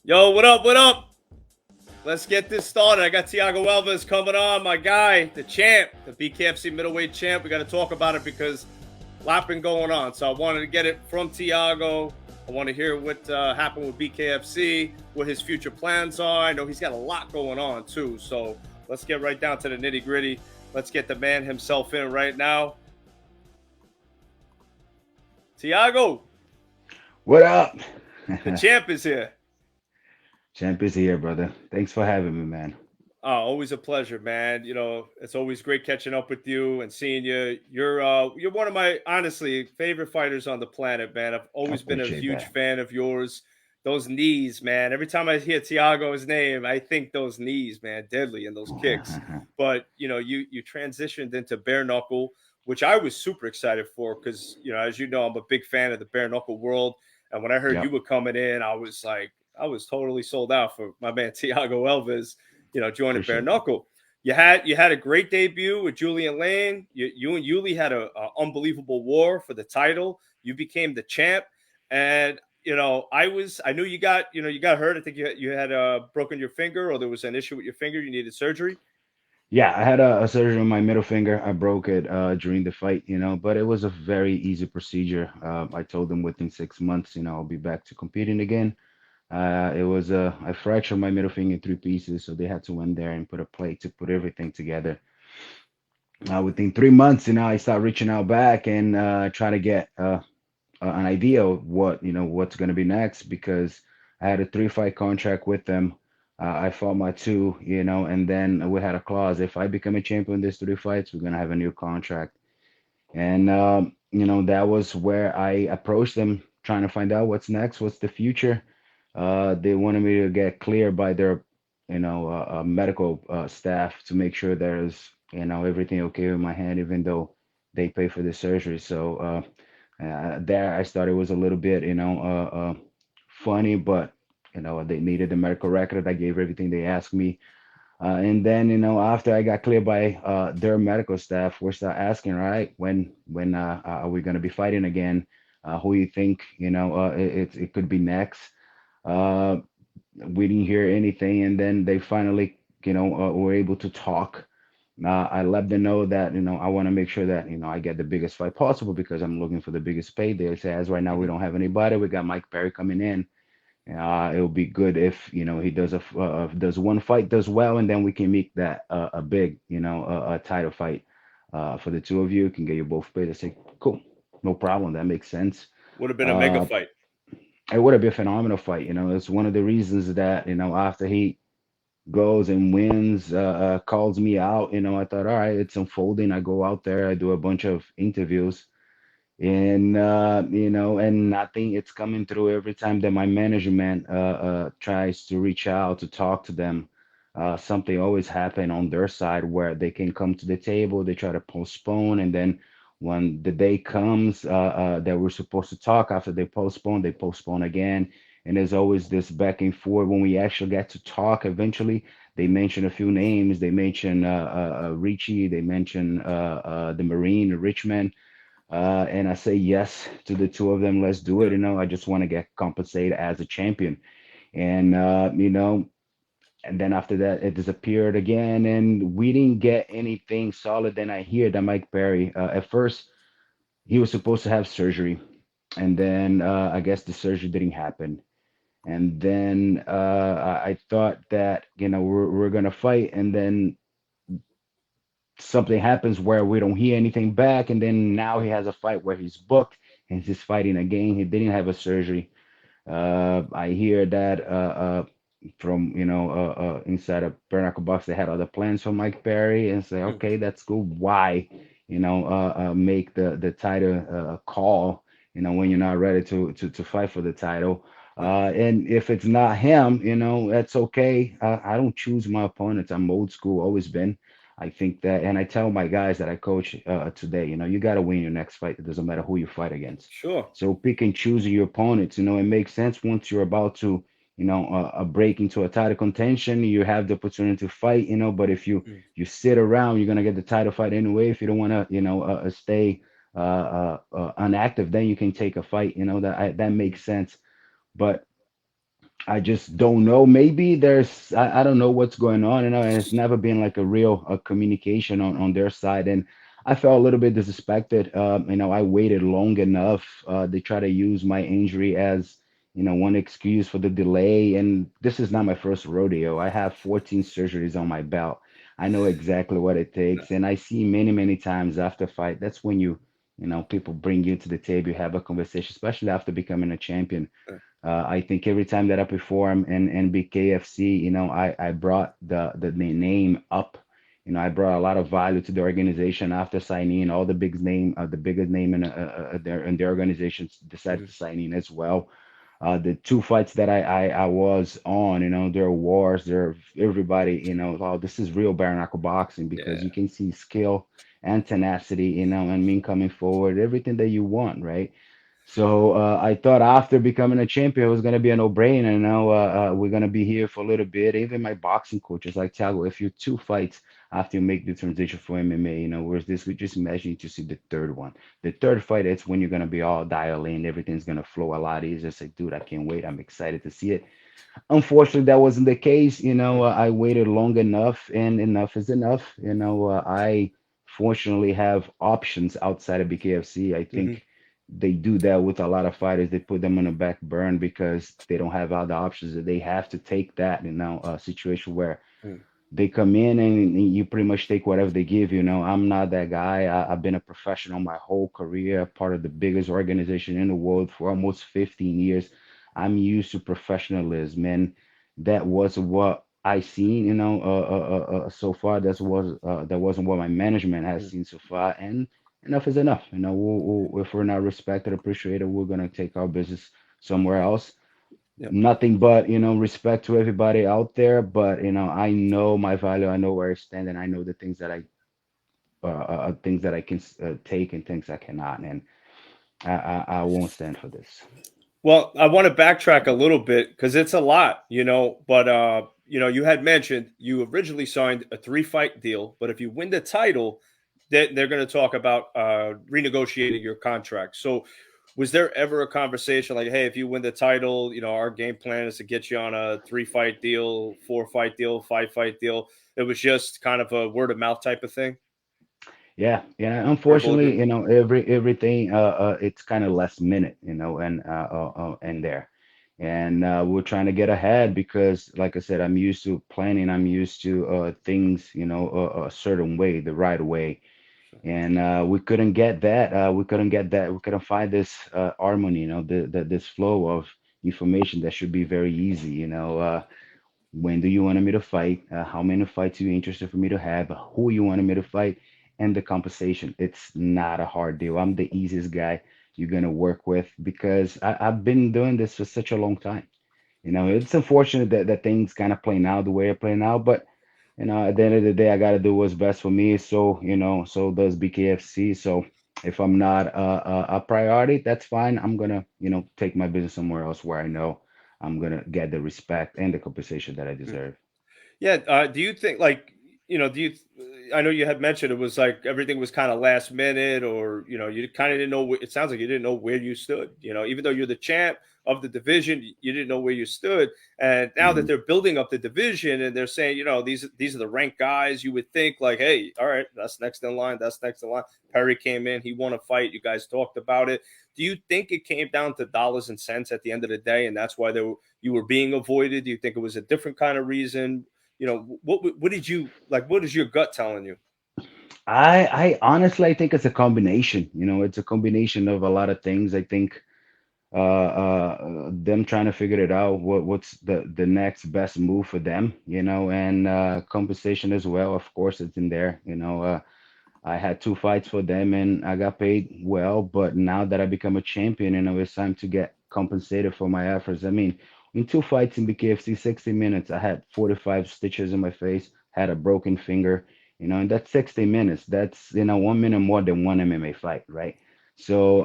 Yo, what up? What up? Let's get this started. I got Thiago Alves coming on, my guy, the champ, the Bkfc middleweight champ. We got to talk about it because a lot been going on. So I wanted to get it from Thiago. I want to hear what happened with Bkfc, what his future plans are. I know he's got a lot going on too. So let's get right down to the nitty gritty. Let's get the man himself in right now. Thiago, What up? the champ is here. Champ is here, brother. Thanks for having me, man. Oh, always a pleasure, man. You know, it's always great catching up with you and seeing you. You're one of my honestly favorite fighters on the planet, man. I've I always been a appreciate huge that. fan of yours. Those knees, man. Every time I hear Tiago's name, I think those knees, man, deadly and those kicks. But you transitioned into bare knuckle, which I was super excited for because as you know, I'm a big fan of the bare knuckle world. And when I heard you Yep, were coming in, I was totally sold out for my man Thiago Elvis, joining bare appreciate that. knuckle. You had a great debut with Julian Lane. You and Yuli had a unbelievable war for the title. You became the champ, and I knew you got hurt. I think you had broken your finger, or there was an issue with your finger. You needed surgery. Yeah, I had a surgery on my middle finger. I broke it during the fight, but it was a very easy procedure. I told them within 6 months, I'll be back to competing again. I fractured my middle finger in three pieces, so they had to went there and put a plate to put everything together. Within 3 months, I start reaching out back and try to get an idea of what's going to be next because I had a three-fight contract with them. I fought my two, and then we had a clause: if I become a champion in these three fights, we're going to have a new contract. And that was where I approached them, trying to find out what's next, what's the future. They wanted me to get clear by their medical staff to make sure there's everything okay with my hand, even though they pay for the surgery. So there I started was a little bit, funny, but they needed the medical record. I gave everything they asked me, and then after I got cleared by their medical staff, we start asking, right, when are we gonna be fighting again? Who you think it could be next? Uh, we didn't hear anything, and then they finally were able to talk. I let them know that I want to make sure that I get the biggest fight possible because I'm looking for the biggest payday. They say as right now we Mm-hmm. don't have anybody. We got Mike Perry coming in. It will be good if he does one fight, does well, and then we can make that a big a title fight for the two of you. Can get you both paid. I say cool, no problem. That makes sense. Would have been a mega Uh, fight. it would have been a phenomenal fight. It's one of the reasons that after he goes and wins, calls me out. I thought, all right, it's unfolding. I go out there, I do a bunch of interviews, and and nothing. It's coming through every time that my management tries to reach out to talk to them. Something always happen on their side where they can come to the table. They try to postpone, and then when the day comes that we're supposed to talk, after they postpone again. And there's always this back and forth. When we actually get to talk, eventually they mention a few names. They mention Richie. They mention the Marine, Richmond, and I say yes to the two of them. Let's do it. Yeah. I just want to get compensated as a champion. And, and then after that, it disappeared again. And we didn't get anything solid. Then I hear that Mike Perry, at first, he was supposed to have surgery. And then I guess the surgery didn't happen. And then I thought that, we're going to fight. And then something happens where we don't hear anything back, and then now he has a fight where he's booked and he's fighting again. He didn't have a surgery. I hear that from inside of Bernacle Box, they had other plans for Mike Perry, and say, Mm. okay, that's cool. Why, make the title call, when you're not ready to fight for the title. And if it's not him, that's okay. I don't choose my opponents. I'm old school, always been. I think that, and I tell my guys that I coach today, you got to win your next fight. It doesn't matter who you fight against. Sure. So pick and choose your opponents. It makes sense once you're about to, break into a title contention. You have the opportunity to fight. But if Mm. you sit around, you're gonna get the title fight anyway. If you don't want to, stay inactive, then you can take a fight. That makes sense. But I just don't know. Maybe I don't know what's going on, and it's never been like a real communication on their side. And I felt a little bit disrespected. I waited long enough. They try to use my injury as, one excuse for the delay. And this is not Mm, my first rodeo. I have 14 surgeries on my belt. I know exactly what it no, takes. And I see many, many times after fight, that's when people bring you to the table, you have a conversation, especially after becoming a champion. uh, I think every time that I perform in BKFC, I brought the name up. I brought a lot of value to the organization after signing. All the biggest name in the organizations decided mhm, to sign in as well. The two fights that I was on, there are wars, there are everybody, oh, this is real bare knuckle boxing because yeah. you can see skill and tenacity, and me coming forward, everything that you want, right? So I thought after becoming a champion, it was gonna be a no-brainer. Now we're gonna be here for a little bit. Even my boxing coach is like, Thiago, if you two fights after you make the transition for MMA, whereas this, we just imagine to see the third one. The third fight, it's when you're gonna be all dialed in, everything's gonna flow a lot easier. It's like, dude, I can't wait. I'm excited to see it. Unfortunately, that wasn't the case. Mm, I waited long enough, and enough is enough. I fortunately have options outside of BKFC. I mhm, think they do that with a lot of fighters. They put them on the back burn because they don't have other options. They have to take that, a situation where mm, they come in and you pretty much take whatever they give you. I'm not that guy. I've been a professional my whole career, part of the biggest organization in the world for almost 15 years. I'm used to professionalism, and that was what I seen, so far. That wasn't what my management has mm, seen so far, and enough is enough. If we're not respected, appreciated, we're gonna take our business somewhere else. yep. Nothing but, respect to everybody out there. But, I know my value. I know where I stand, and I know the things that I can take and things I cannot. And I won't stand for this. Well, I want to backtrack a little bit because it's a lot, but you had mentioned you originally signed a 3-fight deal, but if you win the title, they're going to talk about renegotiating your contract. So was there ever a conversation like, hey, if you win the title, our game plan is to get you on a 3-fight deal, 4-fight deal, 5-fight deal? It was just kind of a word of mouth type of thing, Yeah, yeah. verbal Unfortunately, agreement. everything it's kind of last minute, and there, and we're trying to get ahead because, like I said, I'm used to planning. I'm used to things, a certain way, the right way. And we couldn't get that. We couldn't get that. We couldn't find this harmony, this flow of information that should be very easy. When do you want me to fight? How many fights are you interested for me to have? Who you want me to fight? And the compensation. It's not a hard deal. I'm the easiest guy you're gonna work with because I've been doing this for such a long time. It's unfortunate that things kind of play now the way they play now, but at the end of the day, I got to do what's best for me. So, so does BKFC. So if I'm not a priority, that's fine. I'm gonna, take my business somewhere else where I know I'm gonna get the respect and the compensation that I deserve. Yeah, do you think like, do you I know you had mentioned it was like everything was kind of last minute or, you kind of didn't know it sounds like you didn't know where you stood, even though you're the champ of the division, you didn't know where you stood. And now that Mhm. they're building up the division and they're saying, these are the ranked guys, you would think like, hey, all right, that's next in line, that's next in line. Perry came in, he won a fight, you guys talked about it. Do you think it came down to dollars and cents at the end of the day and that's why you were being avoided? Do you think it was a different kind of reason? What did you like? What is your gut telling you? I honestly, I think it's a combination. It's a combination of a lot of things. I think them trying to figure it out, what's the next best move for them, and compensation as well. Of course, it's in there. I had two fights for them and I got paid well, but now that I become a champion, it's time to get compensated for my efforts. I mean, in two fights in BKFC, 60 minutes, I had 45 stitches in my face, had a broken finger, and that's 60 minutes. That's, 1 minute more than one MMA fight, right? So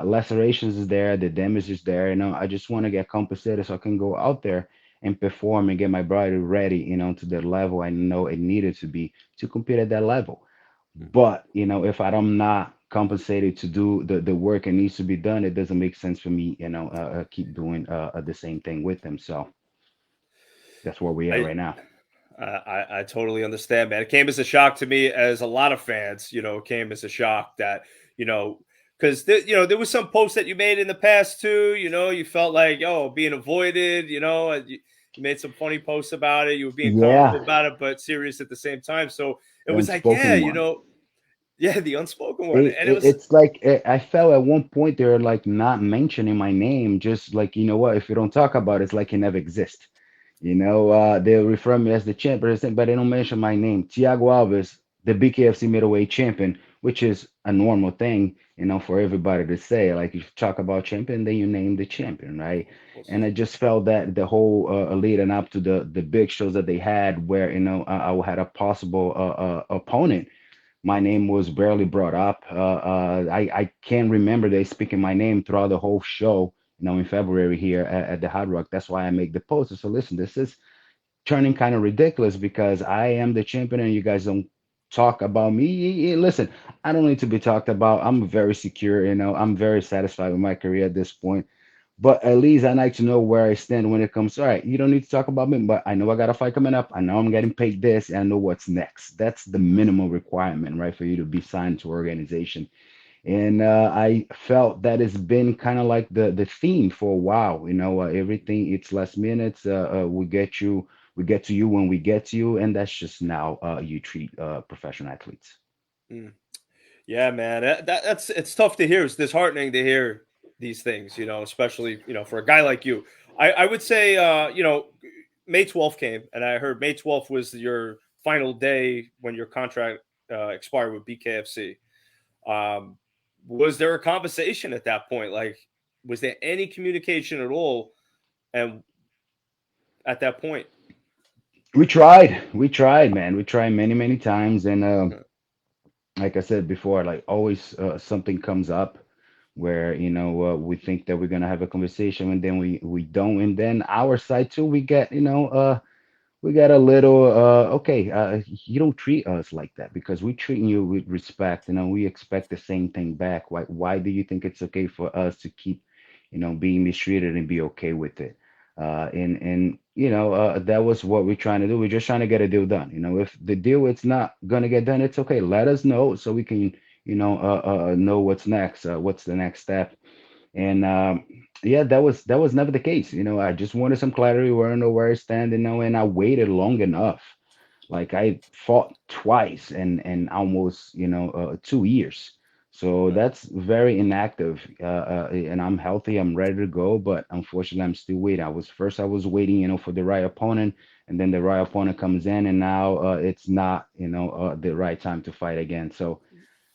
lacerations is there, the damage is there. I just want to get compensated so I can go out there and perform and get my body ready, to the level I know it needed to be to compete at that level. But if I'm not compensated to do the work that needs to be done, it doesn't make sense for me, keep doing the same thing with them. So that's where we are I right now. I totally understand, man. It came as a shock to me, as a lot of fans. It came as a shock that you know because there was some posts that you made in the past too. You felt like being avoided. You made some funny posts about it. You were being Yeah, comical about it, but serious at the same time. So it the was like, yeah, unspoken one. yeah, the unspoken one, and it was. It's like I felt at one point they're like not mentioning my name, just like, you know what, if you don't talk about it, it's like it never exists. They refer me as the champ, but they don't mention my name. Thiago Alves, the BKFC middleweight champion, which is a normal thing, for everybody to say. Like, if you talk about champion, then you name the champion, right? And I just felt that the whole leading up to the big shows that they had, where I had a possible opponent, my name was barely brought up. I can't remember they speaking my name throughout the whole show, in February here at the Hard Rock. That's why I make the post. So listen, this is turning kind of ridiculous because I am the champion and you guys don't talk about me. Listen, I don't need to be talked about. I'm very secure, I'm very satisfied with my career at this point. But at least I like to know where I stand when it comes. All right, you don't need to talk about me, but I know I got a fight coming up. I know I'm getting paid this, and I know what's next. That's the minimum requirement, right, for you to be signed to organization. And I felt that it's been kind of like the theme for a while. Everything it's last minutes. We get to you when we get to you, and that's just now you treat professional athletes. Mm. Yeah, man. That's it's tough to hear. It's disheartening to hear these things, especially, for a guy like you. I would say, May 12th came, and I heard May 12th was your final day when your contract expired with BKFC. Um, was there a conversation at that point? Like, was there any communication at all? And at that point, We tried, man. We tried many, many times, and uh, like I said before, like always, something comes up where we think that we're gonna have a conversation, and then we don't, and then our side too, we got a little okay, you don't treat us like that because we treating you with respect, we expect the same thing back. Why do you think it's okay for us to keep being mistreated and be okay with it? And that was what we're trying to do. We're just trying to get a deal done. If the deal it's not gonna get done, it's okay, let us know so we can know what's next, what's the next step. And yeah, that was never the case. I just wanted some clarity where I know where I stand, and I waited long enough. Like, I fought twice and almost 2 years. So uh, that's very inactive. And I'm healthy. I'm ready to go, but unfortunately, I'm still waiting. I was waiting, for the right opponent, and then the right opponent comes in, and now it's not, the right time to fight again. So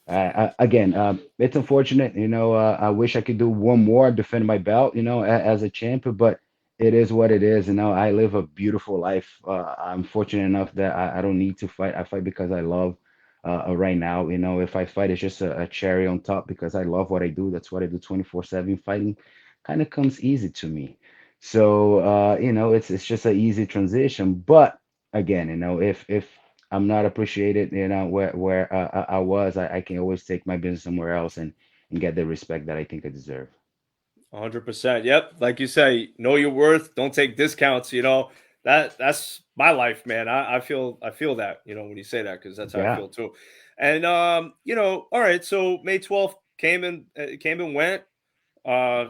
again, it's unfortunate. I wish I could do one more, defend my belt, as a champion, but it is what it is. I live a beautiful life. I'm fortunate enough that I don't need to fight. I fight because I love. Right now, if I fight, it's just a cherry on top because I love what I do. That's what I do 24/7. Fighting kind of comes easy to me. So, it's just an easy transition. But again, if I'm not appreciated, where I was. I can always take my business somewhere else and get the respect that I think I deserve. 100%. Yep. Like you say, know your worth. Don't take discounts. That's my life, man. I feel that, when you say that, because that's how I Yeah. feel too. And all right. So May 12th came and went. Uh,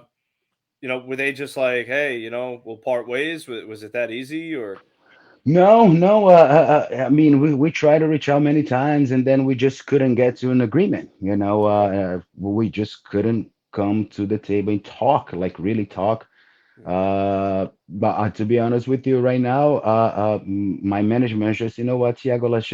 were they just like, hey, we'll part ways? Was it that easy or? No, no. I mean, we tried to reach out many times, and then we just couldn't get to an agreement. Okay. We just couldn't come to the table and talk, like really talk. Mhm. But to be honest with you, right now, my management is just, what, Thiago, let's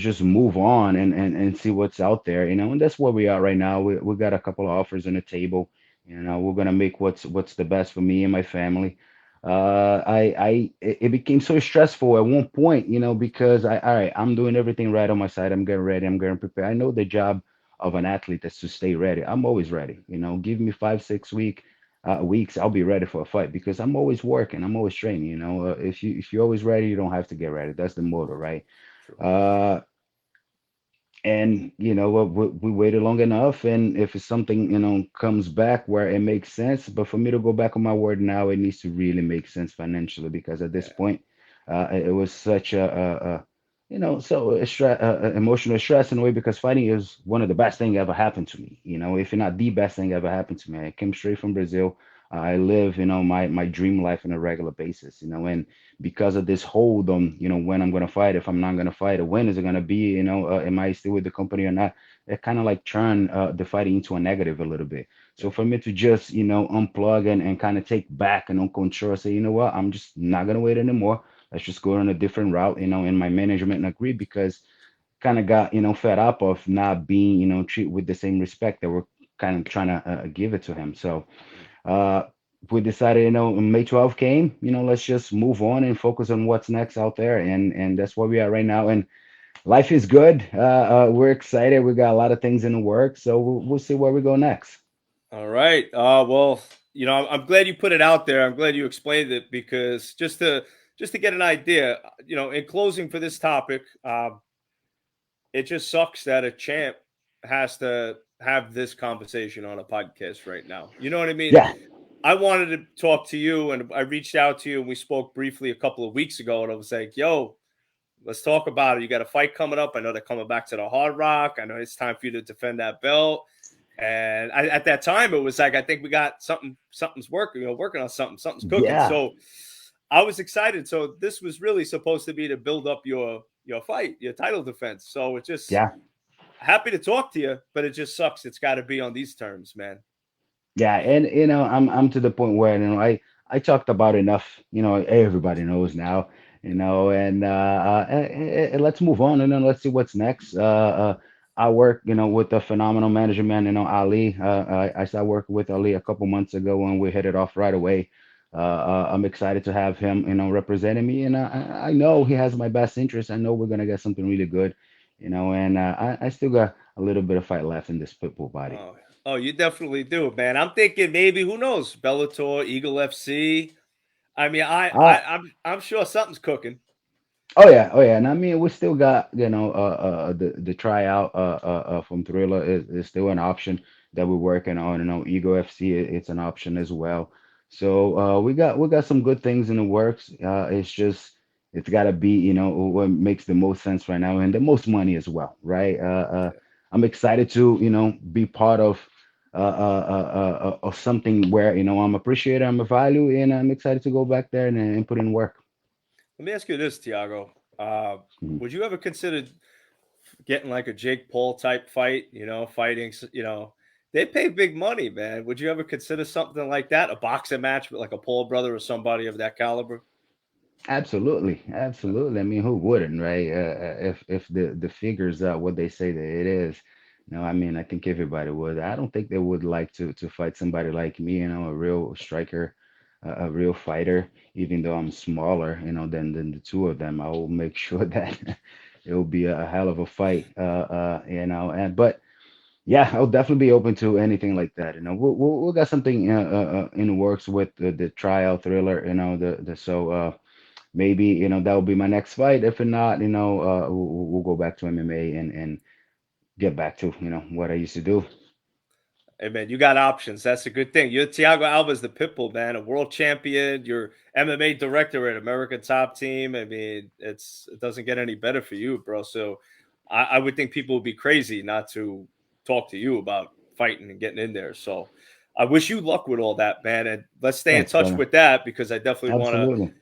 just move on and see what's out there, and that's where we are right now. We got a couple of offers on the table. We're gonna make what's the best for me and my family. It became so stressful at one point, because all right, I'm doing everything right on my side. I'm getting ready. I'm getting prepared. I know the job of an athlete is to stay ready. I'm always ready. Give me 5, 6 weeks, I'll be ready for a fight because I'm always working. I'm always training. If you're always ready, you don't have to get ready. That's the motto, right? True. Uh, and we waited long enough, and if it's something comes back where it makes sense, but for me to go back on my word now, it needs to really make sense financially, because at this Yeah, point it was such a so emotional stress in a way, because fighting is one of the best thing ever happened to me, if not the best thing ever happened to me. I came straight from Brazil. I live my dream life on a regular basis, and because of this hold on, when I'm gonna fight, if I'm not gonna fight, or when is it gonna be, am I still with the company or not? It kind of like turn the fighting into a negative a little bit. So yeah. for me to just, unplug and kind of take back and on control, say, you know what, I'm just not gonna wait anymore. Let's just go on a different route, and my management agreed, because kind of got, fed up of not being, treated with the same respect that we're kind of trying to give it to him. So uh, we decided, May 12th came, let's just move on and focus on what's next out there. And that's where we are right now. And life is good. We're excited. We got a lot of things in the works. So we'll see where we go next. All right. Well, I'm glad you put it out there. I'm glad you explained it because just to get an idea, in closing for this topic, it just sucks that a champ has to have this conversation on a podcast right now. You know what I mean? Yeah. I wanted to talk to you, and I reached out to you, and we spoke briefly a couple of weeks ago, and I was like, "Yo, let's talk about it. You got a fight coming up. I know they're coming back to the Hard Rock. I know it's time for you to defend that belt." And at that time, it was like, I think we got something's working. Working on something. Something's cooking. Yeah. So I was excited. So this was really supposed to be to build up your fight, your title defense. So it just Yeah. happy to talk to you, but it just sucks. It's got to be on these terms, man. Yeah, and I'm to the point where I talked about enough. Everybody knows now. And let's move on, and then let's see what's next. I work, with a phenomenal manager, man. Ali. I started working with Ali a couple months ago, and we hit it off right away. I'm excited to have him, representing me, and I know he has my best interest. I know we're gonna get something really good, and I still got a little bit of fight left in this pit bull body. Oh, you definitely do, man. I'm thinking maybe who knows, Bellator, Eagle FC. I mean, I'm sure something's cooking. Oh yeah, oh yeah, and I mean we still got the tryout from Thriller is still an option that we're working on. Ego FC it's an option as well. So we got some good things in the works. It's just it's got to be what makes the most sense right now and the most money as well, right? I'm excited to be part of something where I'm appreciated, I'm a value, and I'm excited to go back there and put in work. Let me ask you this, Tiago. Mhm. Would you ever consider getting like a Jake Paul type fight? Fighting. They pay big money, man. Would you ever consider something like that? A boxing match with like a Paul brother or somebody of that caliber? Absolutely, absolutely. I mean, who wouldn't, right? If the figures are what they say that it is, I mean, I think everybody would. I don't think they would like to fight somebody like me, a real striker, a real fighter. Even though I'm smaller, than the two of them, I will make sure that it will be a hell of a fight. And but yeah, I'll definitely be open to anything like that. We got something in the works with the trial thriller. The so. Maybe that will be my next fight. If not, we'll go back to MMA and get back to what I used to do. Hey man, you got options. That's a good thing. You're Thiago Alves, the Pitbull man, a world champion. You're MMA director at American Top Team. I mean, it doesn't get any better for you, bro. So, I would think people would be crazy not to talk to you about fighting and getting in there. So, I wish you luck with all that, man. And let's stay in Thanks, touch brother. with that because I definitely want to Absolutely.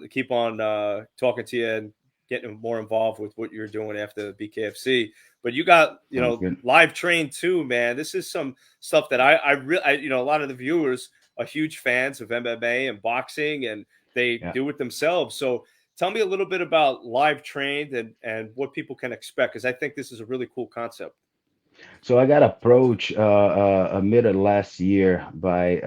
keep on talking to you and getting more involved with what you're doing after Bkfc. But you got Sounds good. live train too, man. This is some stuff that I really a lot of the viewers are huge fans of MMA and boxing, and they Yeah. do it themselves. So tell me a little bit about live trained and what people can expect because I think this is a really cool concept. So I got approached mid of last year by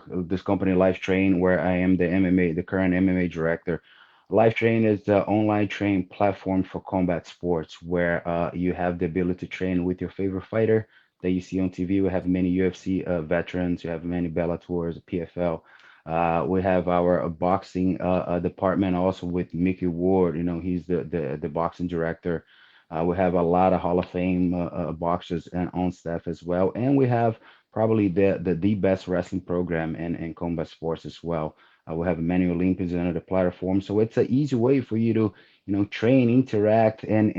this company, Life Train, where I am the current MMA director. Life Train is the online training platform for combat sports, where you have the ability to train with your favorite fighter that you see on TV. We have many UFC veterans, you have many Bellators, PFL. We have our boxing department also with Mickey Ward. He's the boxing director. We have a lot of Hall of Fame boxers and on staff as well, and we have probably the best wrestling program in combat sports as well. We have many Olympians under the platform, so it's an easy way for you to train, interact, and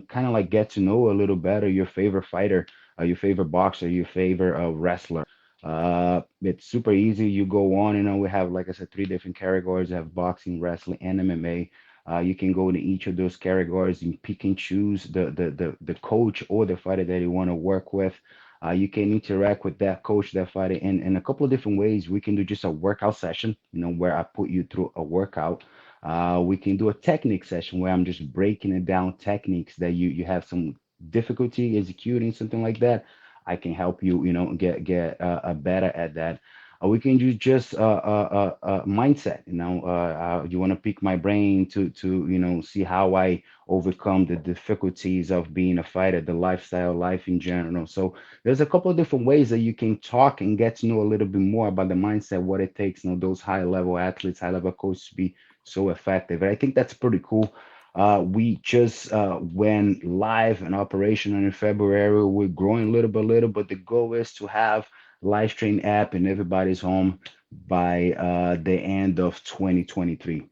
kind of like get to know a little better your favorite fighter, your favorite boxer, your favorite wrestler. It's super easy. You go on, we have, like I said, three different categories. We have boxing, wrestling, and MMA. You can go to each of those categories and pick and choose the coach or the fighter that you want to work with. You can interact with that coach, that fighter, in a couple of different ways. We can do just a workout session, where I put you through a workout. We can do a technique session where I'm just breaking it down techniques that you have some difficulty executing, something like that. I can help you, get better at that. We can do just mindset. You want to pick my brain to see how I overcome the difficulties of being a fighter, the lifestyle, life in general. So there's a couple of different ways that you can talk and get to know a little bit more about the mindset, what it takes, those high level athletes, high level coaches to be so effective. And I think that's pretty cool. We just went live and operational in February. We're growing little, but the goal is to have live stream app in everybody's home by the end of 2023,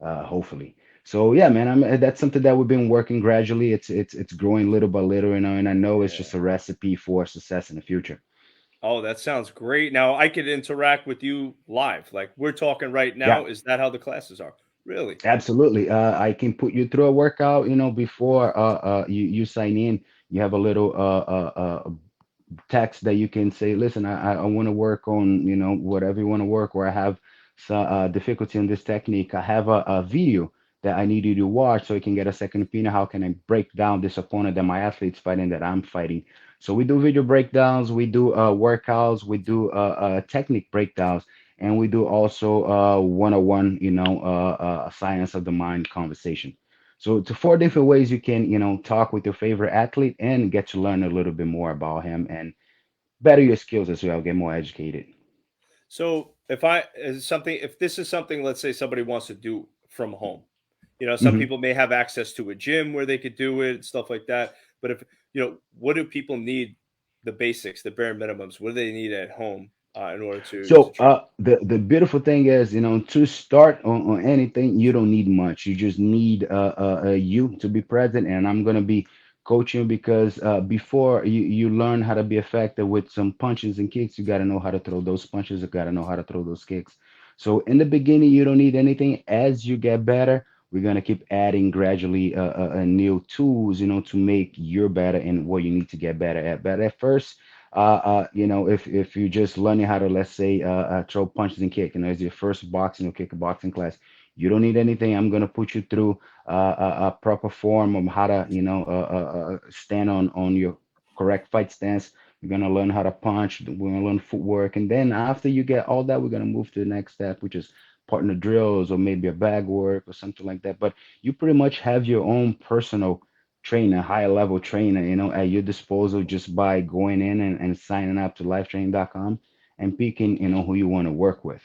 hopefully. So yeah, man, that's something that we've been working gradually. It's growing little by little, and I know it's just Yeah. a recipe for success in the future. Oh, that sounds great. Now I could interact with you live. Like we're talking right Yeah, now. Is that how the classes are? Really? absolutely. I can put you through a workout, before you sign in. You have a little text that you can say, listen, I want to work on, whatever you want to work, or I have some difficulty in this technique. I have a video that I need you to watch so you can get a second opinion. How can I break down this opponent that my athlete's fighting, that I'm fighting? So we do video breakdowns, we do workouts, we do technique breakdowns, and we do also one-on-one, science of the mind conversation. So it's four different ways you can, talk with your favorite athlete and get to learn a little bit more about him and better your skills as well, get more educated. So if this is something, let's say somebody wants to do from home, some Hmm. people may have access to a gym where they could do it, stuff like that. But if, what do people need? The basics, the bare minimums. What do they need at home in order to So train? the beautiful thing is, to start on anything, you don't need much. You just need you to be present, and I'm gonna be coaching you because before you learn how to be effective with some punches and kicks, you gotta know how to throw those punches. You gotta know how to throw those kicks. So in the beginning, you don't need anything. As you get better, we're gonna keep adding gradually new tools, to make you better in what you need to get better at. But at first, if you're just learning how to, let's say, throw punches and kick, it's your first boxing or kickboxing class, you don't need anything. I'm gonna put you through a proper form of how to, stand on your correct fight stance. You're gonna learn how to punch. We're gonna learn footwork, and then after you get all that, we're gonna move to the next step, which is partner drills or maybe a bag work or something like that. But you pretty much have your own personal trainer, higher level trainer, at your disposal just by going in and signing up to lifetraining.com and picking, who you want to work with.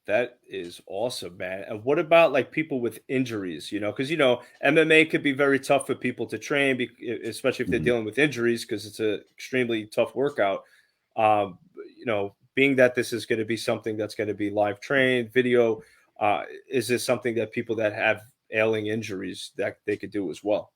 That is awesome, man. And what about like people with injuries? Because MMA could be very tough for people to train, especially if they're Mhm. dealing with injuries, because it's a extremely tough workout. Being that this is going to be something that's going to be live trained, video, is this something that people that have ailing injuries that they could do as well?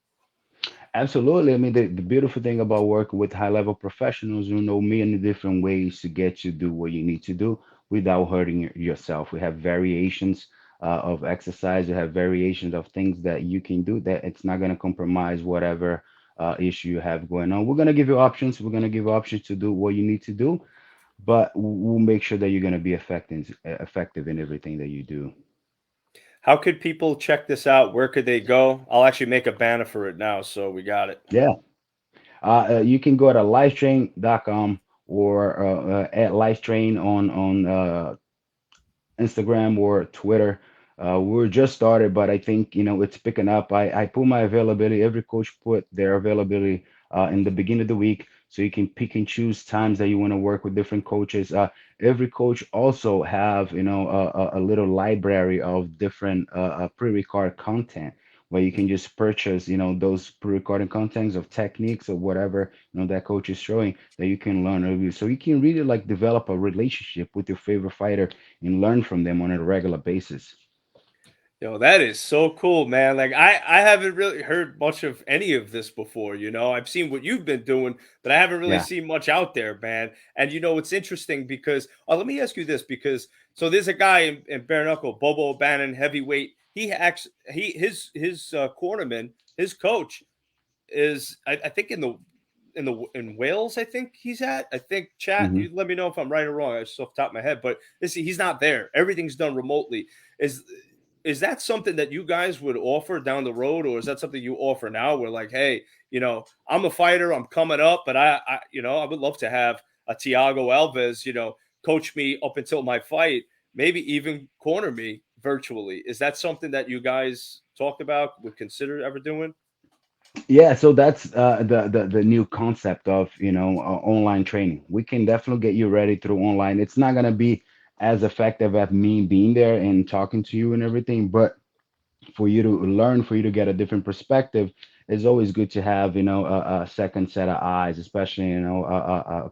Absolutely. I mean, the beautiful thing about working with high level professionals, many different ways to get you do what you need to do without hurting yourself. We have variations of exercise. We have variations of things that you can do that it's not going to compromise whatever issue you have going on. We're going to give you options. We're going to give you options to do what you need to do, but we'll make sure that you're going to be effective in everything that you do. How could people check this out? Where could they go? I'll actually make a banner for it now, so we got it. Yeah. You can go to lifetrain.com or at lifetrain on Instagram or Twitter. We're just started, but I think it's picking up. I put my availability. Every coach put their availability in the beginning of the week, so you can pick and choose times that you want to work with different coaches. Every coach also have a little library of different pre-record content where you can just purchase, those pre-recorded contents of techniques or whatever, that coach is showing that you can learn review. So you can really like develop a relationship with your favorite fighter and learn from them on a regular basis. Yo, that is so cool, man. Like I haven't really heard much of any of this before, you know. I've seen what you've been doing, but I haven't really Yeah. seen much out there, man. And you know, it's interesting because let me ask you this because so there's a guy in bare knuckle, Bobo O'Bannon, heavyweight. He actually his cornerman, his coach is I think in Wales, I think he's at. I think chat. hmm You let me know if I'm right or wrong. It's off the top of my head, but this he's not there. Everything's done remotely. Is is that something that you guys would offer down the road, or is that something you offer now? We're like, hey, you know, I'm a fighter, I'm coming up, but I you know, I would love to have a Thiago Alves, you know, coach me up until my fight, maybe even corner me virtually. Is that something that you guys talked about, would consider ever doing? Yeah, so that's the new concept of online training. We can definitely get you ready through online. It's not gonna be as effective as me being there and talking to you and everything, but for you to learn, for you to get a different perspective, it's always good to have, a second set of eyes, especially,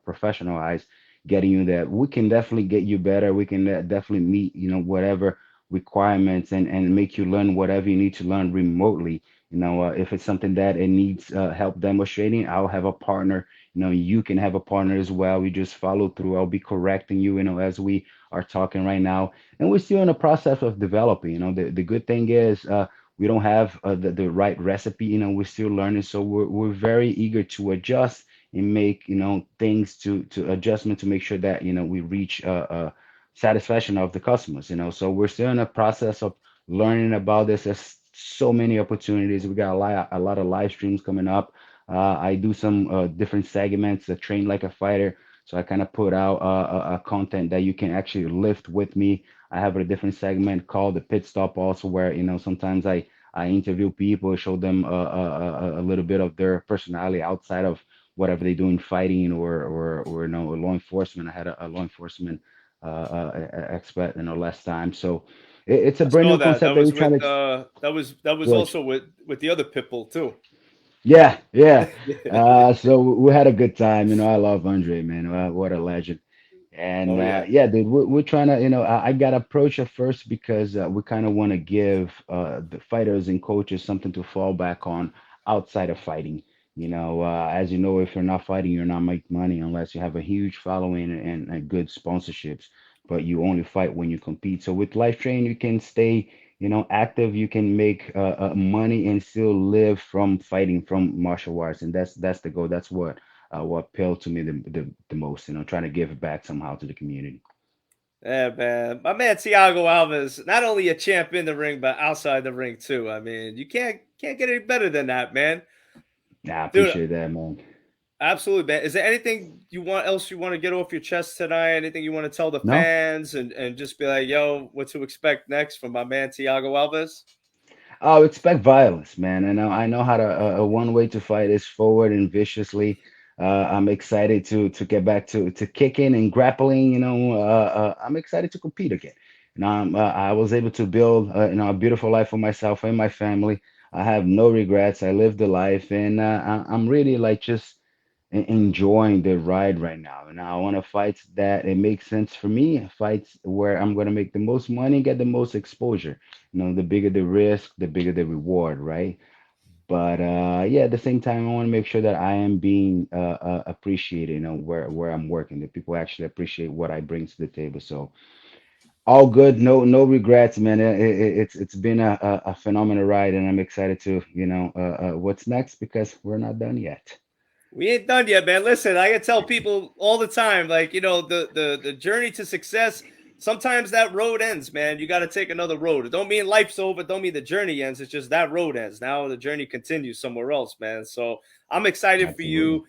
professional eyes getting you there. We can definitely get you better. We can definitely meet, whatever requirements and make you learn whatever you need to learn remotely. If it's something that it needs help demonstrating, I'll have a partner. You can have a partner as well. We just follow through. I'll be correcting you, as we are talking right now, and we're still in the process of developing. The good thing is we don't have the right recipe. We're still learning, so we're very eager to adjust and make things to adjustment to make sure that we reach satisfaction of the customers. So we're still in a process of learning about this. There's so many opportunities. We got a lot of live streams coming up. I do some different segments, train like a fighter. So I kind of put out a content that you can actually lift with me. I have a different segment called the pit stop also, where sometimes I interview people, show them a little bit of their personality outside of whatever they do in fighting or law enforcement. I had a law enforcement expert last time, so it's a I brand saw new that. concept That that we're was trying with to. that was George. also with the other Pitbull too. Yeah, yeah. So we had a good time. I love Andre, man. What a legend. And Oh yeah. yeah, dude, we're trying to, I got approached at first because we kind of want to give the fighters and coaches something to fall back on outside of fighting. As you know, if you're not fighting, you're not making money unless you have a huge following and good sponsorships. But you only fight when you compete. So with life training, you can stay, active. You can make money and still live from fighting, from martial arts, and that's the goal. That's what appealed to me the most, trying to give it back somehow to the community. Yeah, man. My man Thiago Alves, not only a champ in the ring, but outside the ring too. I mean, you can't get any better than that, man. Yeah, I Dude, appreciate that, man. absolutely, man. Is there anything you want to get off your chest tonight? Anything you want to tell the No, fans and just be like, yo, what to expect next from my man Thiago Alves? I'll expect violence, man. I know how to. One way to fight is forward and viciously. I'm excited to get back to kicking and grappling. I'm excited to compete again. I was able to build a beautiful life for myself and my family. I have no regrets. I lived the life, and I'm really like just enjoying the ride right now. And I want to fight that it makes sense for me, fights where I'm going to make the most money, get the most exposure. The bigger the risk, the bigger the reward, right? But yeah, at the same time, I want to make sure that I am being appreciated, where I'm working, that people actually appreciate what I bring to the table. So all good, no regrets, man. It's been a phenomenal ride, and I'm excited to, what's next because we're not done yet. We ain't done yet, man. Listen, I can tell people all the time, like, you know, the journey to success, sometimes that road ends, man. You got to take another road. It don't mean life's over. It don't mean the journey ends. It's just that road ends. Now the journey continues somewhere else, man. So I'm excited for Absolutely. you.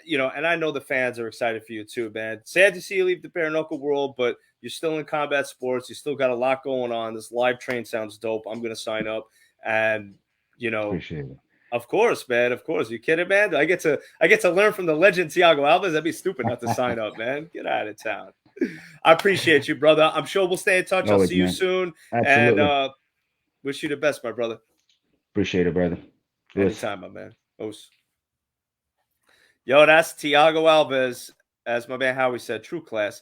You know, and I know the fans are excited for you too, man. Sad to see you leave the bare knuckle world, but you're still in combat sports. You still got a lot going on. This live train sounds dope. I'm gonna sign up, and you know, Appreciate it. of course, man. Of course. You kidding, man? I get to learn from the legend Thiago Alves. That'd be stupid not to sign up, man. Get out of town. I appreciate you, brother. I'm sure we'll stay in touch. I'll Always, see you man. soon. And Absolutely. wish you the best, my brother. Appreciate it, brother. Yes. Anytime, my man. Os. Yo, that's Thiago Alves, as my man Howie said, true class.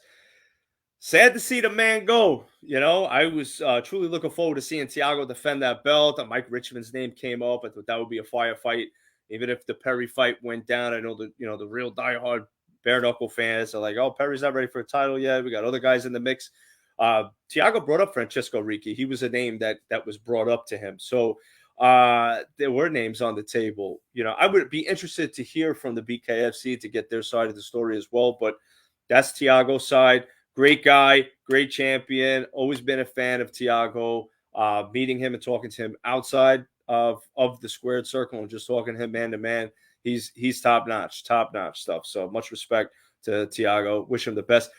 Sad to see the man go. You know, I was truly looking forward to seeing Thiago defend that belt. Mike Richmond's name came up. I thought that would be a firefight, even if the Perry fight went down. I know the real diehard bare knuckle fans are like, "Oh, Perry's not ready for a title yet. We got other guys in the mix." Thiago brought up Francisco Ricci. He was a name that was brought up to him. So there were names on the table. You know, I would be interested to hear from the BKFC to get their side of the story as well. But that's Thiago's side. Great guy, great champion. Always been a fan of Thiago. Meeting him and talking to him outside of the squared circle and just talking to him man to man, he's top notch stuff. So much respect to Thiago. Wish him the best.